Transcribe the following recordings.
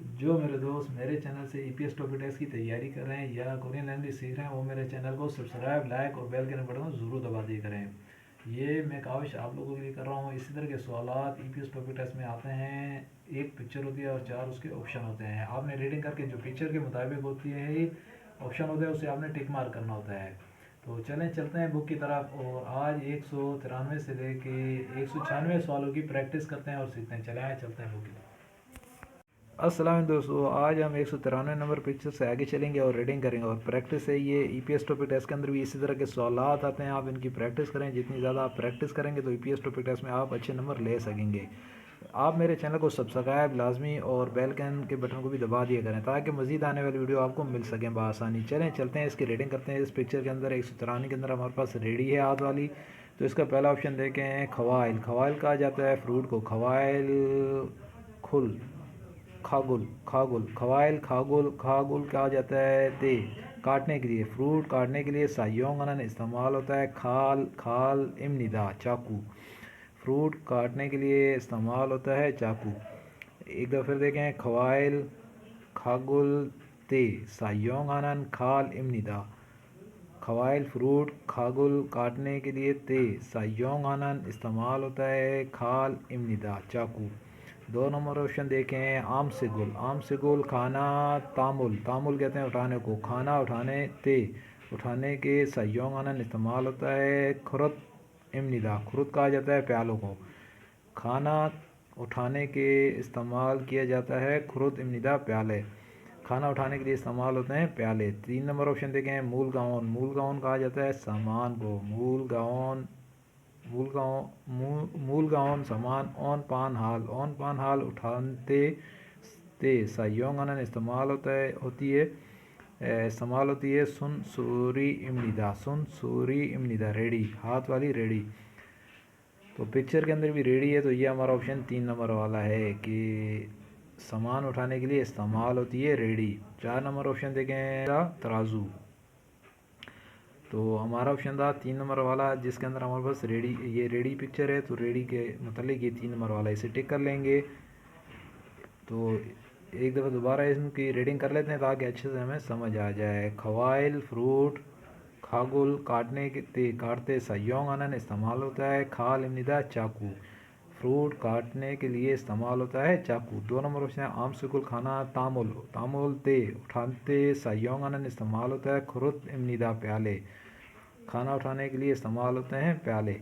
जो मेरे दोस्त मेरे चैनल से ईपीएस टॉपिक टेस्ट की तैयारी कर रहे हैं या कोरियन लैंग्वेज सीख रहे हैं, वो मेरे चैनल को सब्सक्राइब, लाइक और बेल के बटन को ज़रूर दबा दिया करें। ये मैं काविश आप लोगों के लिए कर रहा हूँ। इसी तरह के सवालात ईपीएस टॉपिक टेस्ट में आते हैं। एक पिक्चर होती है और 4 उसके ऑप्शन होते हैं। आपने रीडिंग करके जो पिक्चर के मुताबिक होती है ऑप्शन होता है, उसे आपने टिक मार्क करना होता है। तो चलें चलते हैं बुक की तरफ, और आज 193 से लेके 196 सवालों की प्रैक्टिस करते हैं और सीखते हैं। चलें चलते हैं बुक की तरफ। अस्सलाम दोस्तों, आज हम 193 नंबर पिक्चर से आगे चलेंगे और रीडिंग करेंगे और प्रैक्टिस है। ये ईपीएस टॉपिक टेस्ट के अंदर भी इसी तरह के सवालात आते हैं। आप इनकी प्रैक्टिस करें। जितनी ज़्यादा आप प्रैक्टिस करेंगे तो ईपीएस टॉपिक टेस्ट में आप अच्छे नंबर ले सकेंगे। आप मेरे चैनल को सब्सक्राइब लाजमी और बेल कैन के बटन को भी दबा दिया करें ताकि मज़ीद आने वाली वीडियो आपको मिल सकें बआसानी। चलें चलते हैं, इसकी रीडिंग करते हैं। इस पिक्चर के अंदर 193 के अंदर हमारे पास रेडी है हाथ वाली। तो इसका पहला ऑप्शन देखें, खवाइल। खवाइल कहा जाता है फ्रूट को। खवाइल खुल खागुल खागुल खवाइल खागुल खागुल कहा जाता है ते काटने के लिए। फ्रूट काटने के लिए सायोंग अनन इस्तेमाल होता है। खाल खाल इमनिदा चाकू। फ्रूट काटने के लिए इस्तेमाल होता है चाकू। एक दफ़ा फिर देखें, खवाइल खागुल ते सायोंग अनन खाल इमनिदा। खवाइल फ्रूट खागुल काटने के लिए ते सायोंग अनन इस्तेमाल होता है खाल इमनिदा चाकू। 2 नंबर ऑप्शन देखें, आम से गुल। आम से गुल खाना तामुल। तामुल कहते हैं उठाने को। खाना उठाने ते उठाने के सयोंग आनन इस्तेमाल होता है खुरत इमनिदा। खुरत कहा जाता है प्यालों को। खाना उठाने के इस्तेमाल किया जाता है खुरत इमनिदा प्याले। खाना उठाने के लिए इस्तेमाल होते हैं प्याले। 3 नंबर ऑप्शन देखें, मूल गाउन। मूल गाउन कहा जाता है सामान को। मूल गाउन मूल गाउन सामान ऑन पान हाल। ऑन पान हाल उठाते ते सायोंग अनन इस्तेमाल होती है सुन सूरी इमनिदा। सुन सूरी इमनिदा रेडी, हाथ वाली रेडी। तो पिक्चर के अंदर भी रेडी है, तो ये हमारा ऑप्शन 3 नंबर वाला है कि सामान उठाने के लिए इस्तेमाल होती है रेडी। 4 नंबर ऑप्शन देखें, तराजू। तो हमारा ऑप्शन था 3 नंबर वाला, जिसके अंदर हमारे पास रेडी, ये रेडी पिक्चर है, तो रेडी के मतलब ये 3 नंबर वाला, इसे टिक कर लेंगे। तो एक दफ़ा दोबारा इनकी रीडिंग कर लेते हैं ताकि अच्छे से हमें समझ आ जाए। खवाइल फ्रूट खागुल काटते सयोंग अनन इस्तेमाल होता है खाल इमनिदा चाकू। फ्रूट काटने के लिए इस्तेमाल होता है चाकू। 2 नंबर ऑप्शन है, आम सुकुल खाना तामुल। तामुल ते उठाते सयोंग अनन इस्तेमाल होता है खुरुत इमनिदा प्याले। खाना उठाने के लिए इस्तेमाल होते हैं प्याले।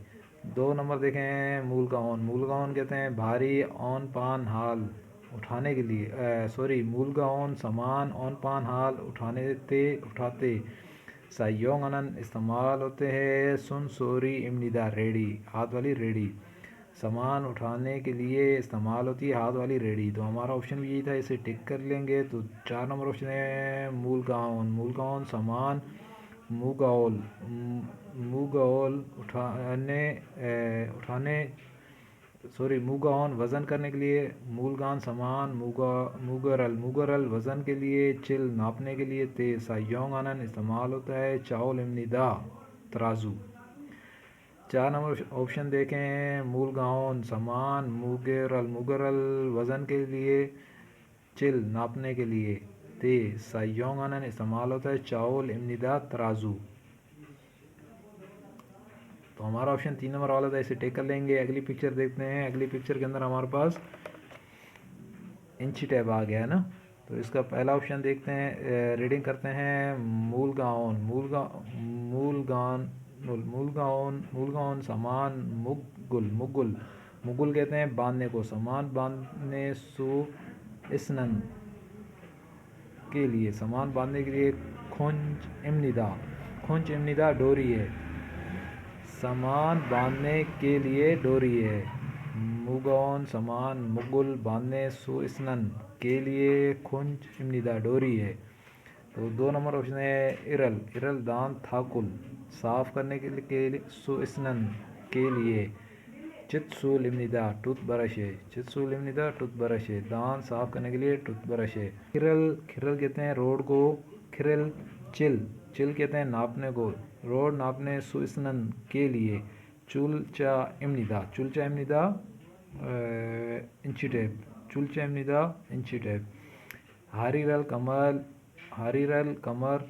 2 नंबर देखें, मूल गाउन। मूल गाउन कहते हैं भारी ऑन पान हाल उठाने के लिए सॉरी मूल गाउन सामान ऑन पान हाल उठाते सायोंग अनन इस्तेमाल होते हैं सुन सोरी इमनिदा रेडी, हाथ वाली रेडी। सामान उठाने के लिए इस्तेमाल होती है हाथ वाली रेडी। तो हमारा ऑप्शन भी यही था, इसे टिक कर लेंगे। तो 4 नंबर ऑप्शन है मूल गाउन। मूल गाउन सामान मुगाओल मुगाओल उठाने मुगाओन वज़न करने के लिए। मूलगान सामान मुगरल वज़न के लिए। चिल नापने के लिए। ते सायोंग आनन इस्तेमाल होता है चावल इमनिदा तराजू। 4 नंबर ऑप्शन देखें, मूलगाउन सामान मुगरल वज़न के लिए। चिल नापने के लिए। ते सायोंग आनन इस्तेमाल होता है चावल इमनिदा तराजू। तो हमारा ऑप्शन 3 नंबर वाला था, इसे टेक कर लेंगे। अगली पिक्चर देखते हैं। अगली पिक्चर के अंदर हमारे पास इंची टैब आ गया है ना। तो इसका पहला ऑप्शन देखते हैं, रीडिंग करते हैं। मूल गाउन मूल गाउन सामान मुगुल मुगुल कहते हैं बांधने को। सामान बांधने सु इसनन के लिए। सामान बांधने के लिए। खुंच इमनिदा डोरी है। सामान बांधने के लिए डोरी है। मुगौन सामान मुगुल बांधने सु इसनन के लिए खुंच इमनिदा डोरी है। तो 2 नंबर ऑप्शन है इरल दांत थाकुल साफ़ करने के लिए सु इसनन के लिए। चित्सुल इमनिदा टूथ ब्रश है। चित्सुल इमनिदा टूथ ब्रश है, दांत साफ़ करने के लिए टूथ ब्रश है। खिरल कहते हैं रोड को। खिरल चिल कहते हैं नापने को। रोड नापने सुइसनन के लिए। चुलचा इमनिदा इंची टेप। चुलचा इमनिदा इंची टेप। हारीरल कमर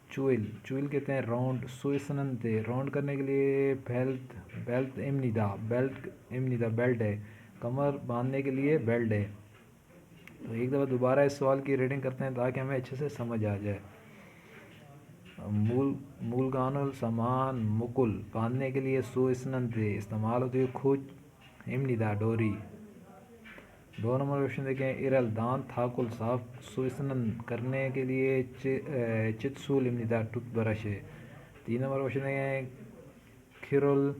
चुइल चुइल कहते हैं राउंड सुइसनन थे राउंड करने के लिए बेल्ट बेल्ट इमनिदा बेल्ट है कमर बांधने के लिए बेल्ट है। तो एक दफ़ा दोबारा इस सवाल की रीडिंग करते हैं ताकि हमें अच्छे से समझ आ जाए। मूलगानुल सामान मुकुल बांधने के लिए सुइसनन थे इस्तेमाल होती है खुज इमनिदा डोरी। 2 नंबर क्वेश्चन देखें इरल दांत थाकुल साफ सुइसनन करने के लिए चितसूल इमनिदा टूथ ब्रश है। 3 नंबर क्वेश्चन देखें खिरुल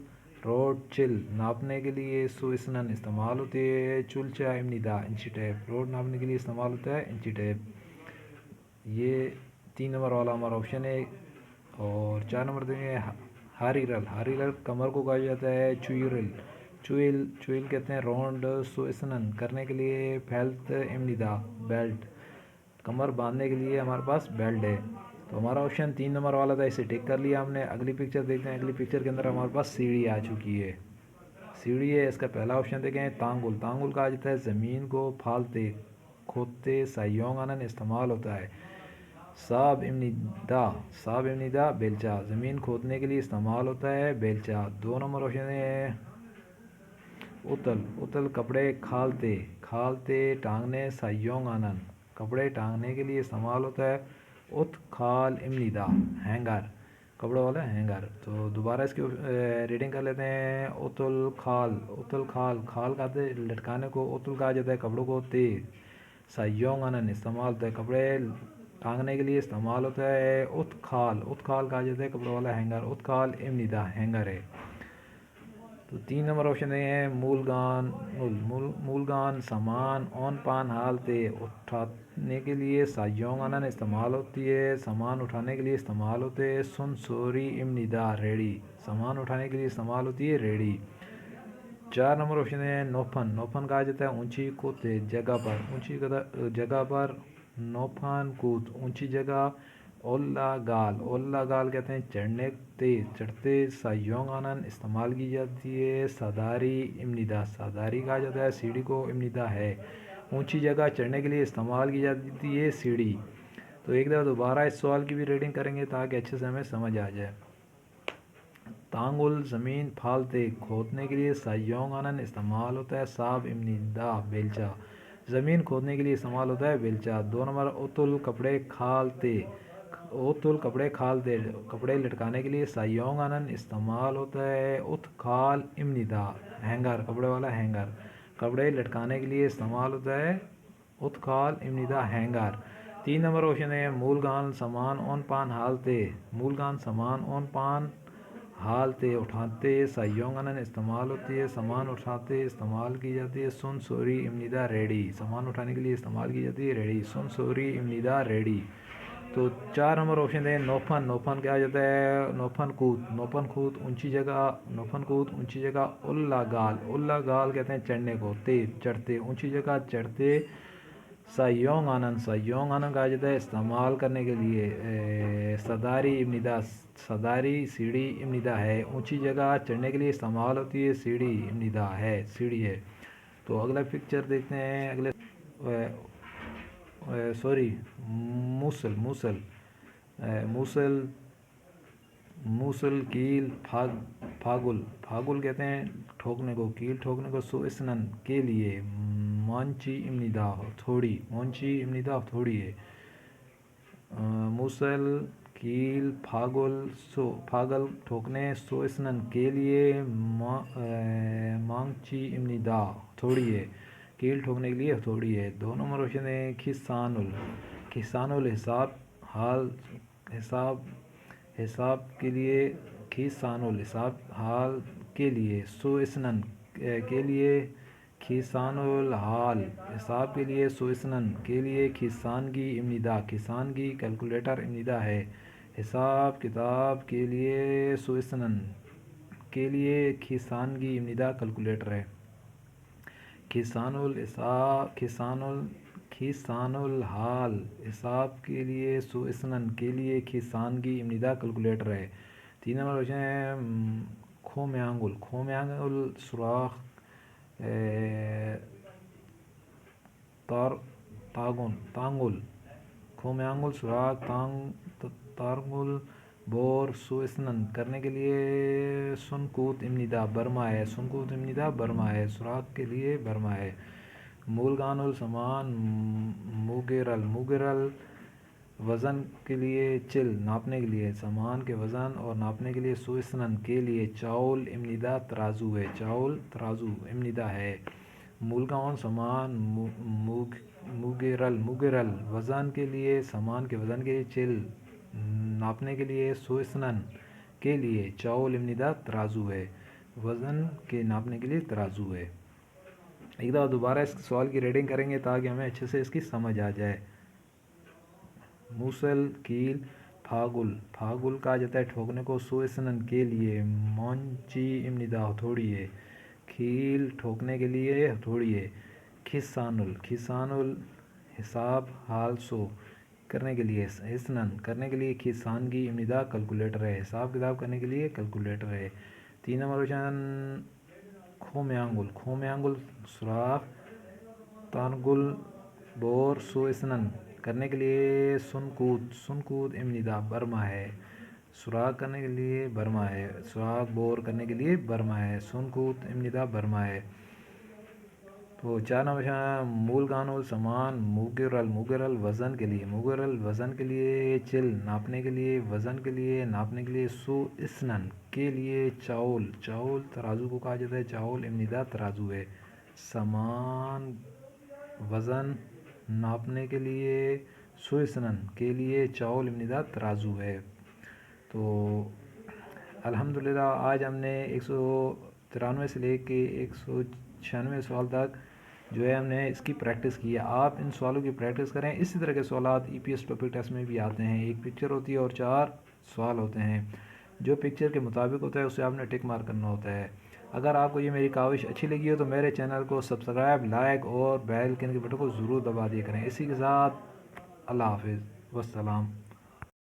रोड चिल नापने के लिए सुइसनन इस्तेमाल होती है चुलचा इमनिदा इंची टेप रोड नापने के लिए इस्तेमाल होता है इंची टेप। ये 3 नंबर वाला हमारा ऑप्शन है। और 4 नंबर देखें हारीरल कमर को कहा जाता है चुइल चुइल कहते हैं राउंड सुइसनन करने के लिए फेल्थ इमनिदा बेल्ट कमर बांधने के लिए हमारे पास बेल्ट है। तो हमारा ऑप्शन 3 नंबर वाला था, इसे टिक कर लिया हमने। अगली पिक्चर देखते हैं। अगली पिक्चर के अंदर हमारे पास सीढ़ी आ चुकी है। सीढ़ी है, इसका पहला ऑप्शन देखें तांगुल कहा जाता है ज़मीन को फालते खोदते सायोंग आनन इस्तेमाल होता है। साब इमनिदा बेलचा ज़मीन खोदने के लिए इस्तेमाल होता है बेलचा। 2 नंबर ऑप्शन है उतल कपड़े खालते टांगने सायोंग आनन कपड़े टांगने के लिए इस्तेमाल होता है। उत खाल इमनिदा हैंगर कपड़े वाला हैंगर। तो दोबारा इसकी रीडिंग कर लेते हैं। उतल खाल कहते लटकाने को उतल कहा जाता है कपड़ों को ते सायोंग आनन इस्तेमाल होता है कपड़े टांगने के लिए इस्तेमाल होता है। उत खाल कहा जाता है कपड़ों वाला हैंगर उत खाल इमनिदा हैंगर है। तो 3 नंबर ऑप्शन है मूलगान सामान ऑन पान हालते उठाने के लिए सायोंग आनन इस्तेमाल होती है सामान उठाने के लिए इस्तेमाल होते हैं। सुन सोरी इमनिदा रेडी सामान उठाने के लिए इस्तेमाल होती है रेडी। 4 नंबर ऑप्शन है नोफन कहा जाता है ऊंची कूद जगह पर नोफन कूद ऊंची जगह। ओल्ला गाल कहते हैं चढ़ते सायोंग आनन इस्तेमाल की जाती है सदारी इमनिदा सदारी कहा जाता है सीढ़ी को इमनिदा है ऊंची जगह चढ़ने के लिए इस्तेमाल की जाती है सीढ़ी। तो एक दफ़ा दोबारा इस सवाल की भी रीडिंग करेंगे ताकि अच्छे से हमें समझ आ जाए। तांगुल ज़मीन फालते खोदने के लिए सायोंग आनन इस्तेमाल होता है साब इमनिदा बेलचा ज़मीन खोदने के लिए इस्तेमाल होता है बेलचा। 2 नंबर उतुल कपड़े खालते कपड़े लटकाने के लिए सायोंग आनन इस्तेमाल होता है। उत खाल इमनिदा हैंगर कपड़े वाला हैंगर कपड़े लटकाने के लिए इस्तेमाल होता है उत खाल इमनिदा हैंगर। 3 नंबर ऑप्शन है मूलगान सामान ऑन पान हालते उठाते सायोंग आनन इस्तेमाल होती है सामान उठाते इस्तेमाल की जाती है। सुन सोरी इमनिदा रेडी सामान उठाने के लिए इस्तेमाल की जाती है रेडी सुन सोरी इमनिदा रेडी। तो 4 नंबर ऑप्शन है नोफन क्या जाता है नोफन कूद ऊंची जगह। उल्ला गाल कहते हैं चढ़ने को चढ़ते ऊंची जगह चढ़ते। सायोंग आनन कहा जाता है इस्तेमाल करने के लिए सदारी सीढ़ी इमनिदा है ऊंची जगह चढ़ने के लिए इस्तेमाल होती है सीढ़ी इमनिदा है सीढ़ी है। तो अगला पिक्चर देखते हैं। अगले सॉरी मूसल कील फागुल कहते हैं ठोकने को कील ठोकने को सुइसनन के लिए मांची इमनिदा थोड़ी है। मूसल कील फागल ठोकने सुइसनन के लिए मांची इमनिदा थोड़ी है कील ठोकने के लिए थोड़ी है। 2 नंबर ऑप्शन है खिसानुल हिसाब के लिए हिसाब हाल के लिए सुइसनन के लिए खिसानुल हाल हिसाब के लिए सुइसनन के लिए खिसानगी कैलकुलेटर इमनिदा है हिसाब किताब के लिए सुइसनन के लिए खिसानगी इमनिदा कैलकुलेटर है। खिसानुल हाल हिसाब के लिए सुइसनन के लिए खिसानगी इमनिदा कैलकुलेटर है। 3 नंबर क्वेश्चन है खोम्यांगुल सुराख تانگل کھو میں آنگل سوراخ تارگل بور سو اسنن کرنے کے لیے سنکوت امندا برما ہے سنکوت امندا برما ہے سوراخ کے لیے برما ہے مولگانل سامان موگرل وزن کے لیے چل ناپنے کے لیے سامان کے وزن اور ناپنے کے لیے سوئسنن کے لیے چاول امندا ترازو ہے چاول ترازو امندا ہے مولگاون سامان موگرل وزن کے لیے سامان کے وزن کے لیے چل ناپنے کے لیے سوئسنن کے لیے چاول امندا ترازو ہے وزن کے ناپنے کے لیے ترازو ہے۔ ایک دفعہ دوبارہ اس سوال کی ریڈنگ کریں گے تاکہ ہمیں اچھے سے اس کی سمجھ آ جائے۔ موسل کیل پھاگل کہا جاتا ہے ٹھوکنے کو سوئسنن کے لیے مونچی امندا ہتھوڑی ہے کھیل ٹھوکنے کے لیے ہتھوڑی ہے کھیسانل حساب حال سو کرنے کے لیے حسنن کرنے کے لیے کھیسانگی امندا کیلکولیٹر ہے حساب کتاب کرنے کے لیے کیلکولیٹر ہے۔ 3 نمبر کوشچن کھو میں آنگل سوراخ تانگل بور سو اسنن کرنے کے لیے سنکوت امندا برما ہے سوراخ کرنے کے لیے برما ہے سوراخ بور کرنے کے لیے برما ہے سنکوت امندا برما ہے۔ تو 4 نمبر مولگانول سامان موگرل وزن کے لیے چل ناپنے کے لیے وزن کے لیے ناپنے کے لیے سو اسنن کے لیے چاول ترازو کو کہا جاتا ہے چاول امندا ترازو ہے سامان وزن ناپنے کے لیے سوئسنن کے لیے چاول امندا ترازو ہے۔ تو الحمدللہ آج ہم نے 193 سے لے کے 196 سوال تک جو ہے ہم نے اس کی پریکٹس کی ہے۔ آپ ان سوالوں کی پریکٹس کریں۔ اسی طرح کے سوالات EPS ٹاپک ٹیسٹ میں بھی آتے ہیں۔ ایک پکچر ہوتی ہے اور 4 سوال ہوتے ہیں، جو پکچر کے مطابق ہوتا ہے اسے آپ نے ٹک مارک کرنا ہوتا ہے۔ اگر آپ کو یہ میری کاوش اچھی لگی ہو تو میرے چینل کو سبسکرائب لائک اور بیل کے بٹن کو ضرور دبا دیا کریں۔ اسی کے ساتھ اللہ حافظ والسلام۔